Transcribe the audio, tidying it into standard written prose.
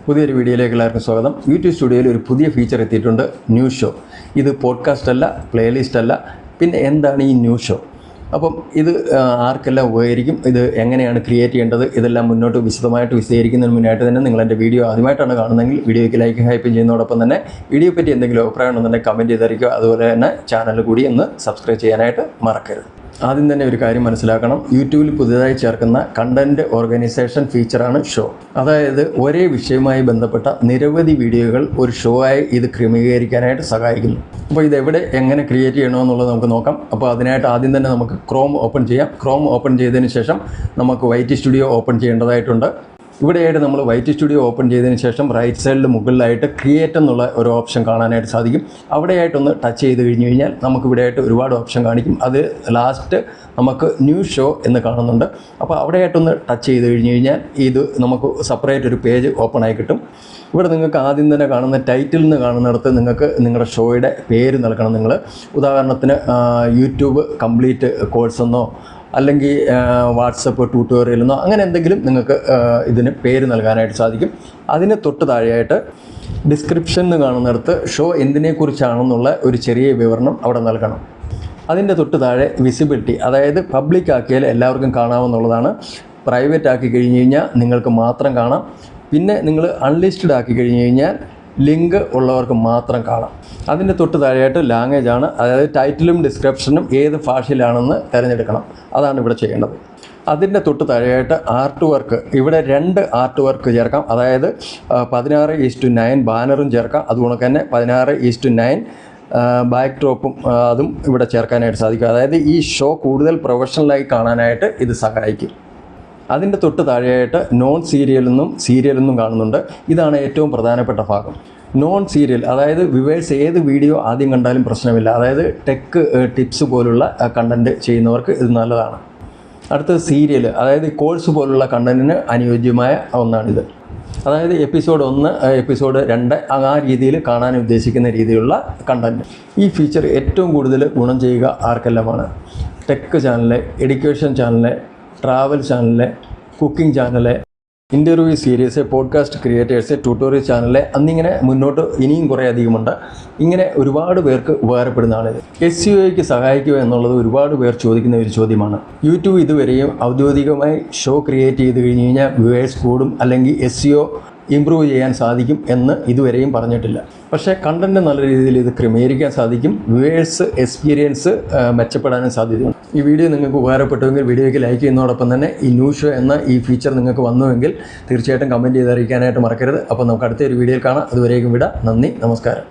പുതിയൊരു വീഡിയോയിലേക്ക് എല്ലാവർക്കും സ്വാഗതം. യൂട്യൂബ് സ്റ്റുഡിയോയിൽ ഒരു പുതിയ ഫീച്ചർ എത്തിയിട്ടുണ്ട്, ന്യൂസ് ഷോ. ഇത് പോഡ്കാസ്റ്റ് അല്ല, പ്ലേലിസ്റ്റ് അല്ല, പിന്നെ എന്താണ് ഈ ന്യൂസ് ഷോ? അപ്പം ഇത് ആർക്കെല്ലാം ഉപകരിക്കും, ഇത് എങ്ങനെയാണ് ക്രിയേറ്റ് ചെയ്യേണ്ടത്, ഇതെല്ലാം മുന്നോട്ട് വിശദമായിട്ട് വിശദീകരിക്കുന്നതിന് മുന്നായിട്ട് തന്നെ നിങ്ങൾ എൻ്റെ വീഡിയോ ആദ്യമായിട്ടാണ് കാണുന്നതെങ്കിൽ വീഡിയോയ്ക്ക് ലൈക്ക് ഹൈപ്പും ചെയ്യുന്നതോടൊപ്പം തന്നെ വീഡിയോ പറ്റി എന്തെങ്കിലും അഭിപ്രായം ഉണ്ടെന്നുണ്ടെങ്കിൽ കമൻറ്റ് ചെയ്തിരിക്കുക. അതുപോലെ തന്നെ ചാനൽ കൂടി ഒന്ന് സബ്സ്ക്രൈബ് ചെയ്യാനായിട്ട് മറക്കരുത്. ആദ്യം തന്നെ ഒരു കാര്യം മനസ്സിലാക്കണം, യൂട്യൂബിൽ പുതിയതായി ചേർക്കുന്ന കണ്ടൻറ്റ് ഓർഗനൈസേഷൻ ഫീച്ചറാണ് ഷോ. അതായത് ഒരേ വിഷയവുമായി ബന്ധപ്പെട്ട നിരവധി വീഡിയോകൾ ഒരു ഷോ ആയി ഇത് ക്രമീകരിക്കാനായിട്ട് സഹായിക്കുന്നു. അപ്പോൾ ഇതെവിടെ എങ്ങനെ ക്രിയേറ്റ് ചെയ്യണമെന്നുള്ളത് നമുക്ക് നോക്കാം. അപ്പോൾ അതിനായിട്ട് ആദ്യം തന്നെ നമുക്ക് ക്രോം ഓപ്പൺ ചെയ്യാം. ക്രോം ഓപ്പൺ ചെയ്തതിന് ശേഷം നമുക്ക് വൈറ്റ് സ്റ്റുഡിയോ ഓപ്പൺ ചെയ്യേണ്ടതായിട്ടുണ്ട്. ഇവിടെയായിട്ട് നമ്മൾ വൈറ്റ് സ്റ്റുഡിയോ ഓപ്പൺ ചെയ്തതിന് ശേഷം റൈറ്റ് സൈഡിൽ മുകളിലായിട്ട് ക്രിയേറ്റ് എന്നുള്ള ഒരു ഓപ്ഷൻ കാണാനായിട്ട് സാധിക്കും. അവിടെയായിട്ടൊന്ന് ടച്ച് ചെയ്ത് കഴിഞ്ഞ് കഴിഞ്ഞാൽ നമുക്ക് ഇവിടെയായിട്ട് ഒരുപാട് ഓപ്ഷൻ കാണിക്കും. അത് ലാസ്റ്റ് നമുക്ക് ന്യൂ ഷോ എന്ന് കാണുന്നുണ്ട്. അപ്പോൾ അവിടെയായിട്ടൊന്ന് ടച്ച് ചെയ്ത് കഴിഞ്ഞ് കഴിഞ്ഞാൽ ഇത് നമുക്ക് സെപ്പറേറ്റ് ഒരു പേജ് ഓപ്പൺ ആയി കിട്ടും. ഇവിടെ നിങ്ങൾക്ക് ആദ്യം തന്നെ കാണുന്ന ടൈറ്റിൽ നിന്ന് കാണുന്നിടത്ത് നിങ്ങൾക്ക് നിങ്ങളുടെ ഷോയുടെ പേര് നൽകണം. നിങ്ങൾ ഉദാഹരണത്തിന് യൂട്യൂബ് കംപ്ലീറ്റ് കോഴ്സ് എന്നോ അല്ലെങ്കിൽ വാട്സപ്പ് ട്യൂട്ടോറിയലെന്നോ അങ്ങനെ എന്തെങ്കിലും നിങ്ങൾക്ക് ഇതിന് പേര് നൽകാനായിട്ട് സാധിക്കും. അതിന് തൊട്ട് താഴെയായിട്ട് ഡിസ്ക്രിപ്ഷൻ എന്ന് കാണുന്നിടത്ത് ഷോ എന്തിനെക്കുറിച്ചാണെന്നുള്ള ഒരു ചെറിയ വിവരണം അവിടെ നൽകണം. അതിൻ്റെ തൊട്ട് താഴെ വിസിബിലിറ്റി, അതായത് പബ്ലിക് ആക്കിയാൽ എല്ലാവർക്കും കാണാമെന്നുള്ളതാണ്. പ്രൈവറ്റ് ആക്കി കഴിഞ്ഞ് കഴിഞ്ഞാൽ നിങ്ങൾക്ക് മാത്രം കാണാം. പിന്നെ നിങ്ങൾ അൺലിസ്റ്റഡ് ആക്കി കഴിഞ്ഞ് കഴിഞ്ഞാൽ ലിങ്ക് ഉള്ളവർക്ക് മാത്രം കാണാം. അതിൻ്റെ തൊട്ട് താഴെയായിട്ട് ലാംഗ്വേജ് ആണ്, അതായത് ടൈറ്റിലും ഡിസ്ക്രിപ്ഷനും ഏത് ഭാഷയിലാണെന്ന് തിരഞ്ഞെടുക്കണം. അതാണ് ഇവിടെ ചെയ്യേണ്ടത്. അതിൻ്റെ തൊട്ട് താഴെയായിട്ട് ആർട്ട് വർക്ക്, ഇവിടെ 2 ആർട്ട് വർക്ക് ചേർക്കാം. അതായത് 16:9 ബാനറും ചേർക്കാം. അതുകൊണ്ട് തന്നെ 16:9 ബാക്ക് ഡ്രോപ്പും അതും ഇവിടെ ചേർക്കാനായിട്ട് സാധിക്കും. അതായത് ഈ ഷോ കൂടുതൽ പ്രൊഫഷണലായി കാണാനായിട്ട് ഇത് സഹായിക്കും. അതിൻ്റെ തൊട്ട് താഴെയായിട്ട് നോൺ സീരിയലെന്നും സീരിയലെന്നും കാണുന്നുണ്ട്. ഇതാണ് ഏറ്റവും പ്രധാനപ്പെട്ട ഭാഗം. നോൺ സീരിയൽ, അതായത് വ്യൂവേഴ്സ് ഏത് വീഡിയോ ആദ്യം കണ്ടാലും പ്രശ്നമില്ല. അതായത് ടെക് ടിപ്സ് പോലുള്ള കണ്ടൻറ്റ് ചെയ്യുന്നവർക്ക് ഇത് നല്ലതാണ്. അടുത്തത് സീരിയൽ, അതായത് കോഴ്സ് പോലുള്ള കണ്ടൻറ്റിന് അനുയോജ്യമായ ഒന്നാണിത്. അതായത് എപ്പിസോഡ് 1, എപ്പിസോഡ് 2 ആ രീതിയിൽ കാണാൻ ഉദ്ദേശിക്കുന്ന രീതിയിലുള്ള കണ്ടൻറ്റ്. ഈ ഫീച്ചർ ഏറ്റവും കൂടുതൽ ഗുണം ചെയ്യുക ആർക്കെല്ലാമാണ്? Tech channel, education channel, travel channel, cooking channel, interview series, podcast creators, tutorial channel എന്നിങ്ങനെ മുന്നോട്ട് ഇനിയും കുറേ അധികമുണ്ട്. ഇങ്ങനെ ഒരുപാട് പേർക്ക് ഉപകാരപ്പെടുന്നതാണിത്. SEOയ്ക്ക് സഹായിക്കുക എന്നുള്ളത് ഒരുപാട് പേർ ചോദിക്കുന്ന ഒരു ചോദ്യമാണ്. യൂട്യൂബ് ഇതുവരെയും ഔദ്യോഗികമായി ഷോ ക്രിയേറ്റ് ചെയ്ത് കഴിഞ്ഞ് കഴിഞ്ഞാൽ വ്യൂവേഴ്സ് കൂടും അല്ലെങ്കിൽ SEO ഇമ്പ്രൂവ് ചെയ്യാൻ സാധിക്കും എന്ന് ഇതുവരെയും പറഞ്ഞിട്ടില്ല. പക്ഷേ കണ്ടൻറ്റ് നല്ല രീതിയിൽ ഇത് ക്രമീകരിക്കാൻ സാധിക്കും. വ്യൂവേഴ്സ് എക്സ്പീരിയൻസ് മെച്ചപ്പെടാനും സാധ്യതയുണ്ട്. ഈ വീഡിയോ നിങ്ങൾക്ക് ഉപകാരപ്പെട്ടുവെങ്കിൽ വീഡിയോയ്ക്ക് ലൈക്ക് ചെയ്യുന്നതോടൊപ്പം തന്നെ ഈ ന്യൂസ് ഷോ എന്ന ഈ ഫീച്ചർ നിങ്ങൾക്ക് വന്നുവെങ്കിൽ തീർച്ചയായിട്ടും കമൻറ്റ് ചെയ്ത് അറിയിക്കാനായിട്ട് മറക്കരുത്. അപ്പോൾ നമുക്ക് അടുത്തൊരു വീഡിയോയിൽ കാണാം. അതുവരേക്കും വിടാം. നന്ദി, നമസ്കാരം.